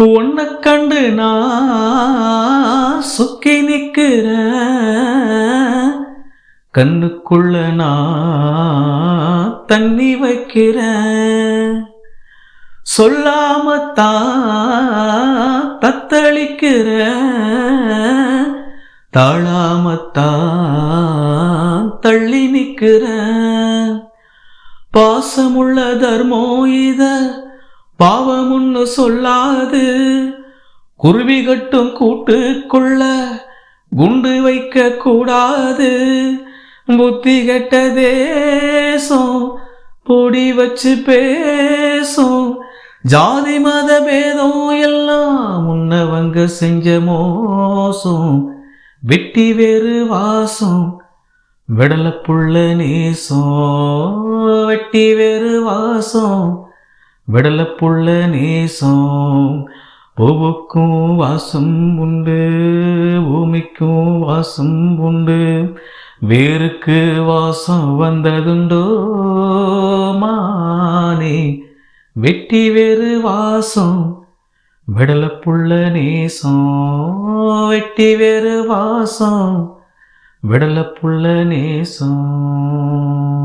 உன்னை கண்டு நான் சுக்கி நிக்கிற கண்ணுக்குள்ள நான் தண்ணி வைக்கிறேன். சொல்லாமத்தான் தத்தளிக்கிற தாழாமத்தான் தள்ளி நிக்கிற. பாசமுள்ள தர்மோ இத பாவமுன்னு சொல்லாது. குருவி கட்டும் கூட்டுக்குள்ள குண்டு வைக்க கூடாது. புத்தி கெட்ட தேசம் பொடி வச்சு பேசும். ஜாதி மத பேதம் எல்லாம் முன்னவங்க செஞ்ச மோசம். வெட்டி வேறு வாசம் விடலப்புள்ள நேசம். வெட்டி வேறு வாசம் விடலப்புள்ள நேசம். பூவுக்கும் வாசம் உண்டு, பூமிக்கும் வாசம் உண்டு. வேருக்கு வாசம் வந்ததுண்டோ மானே. வெட்டி வேறு வாசம் விடலப்புள்ள நேசம். வெட்டி வேறு வாசம் விடலப்புள்ள நேசம்.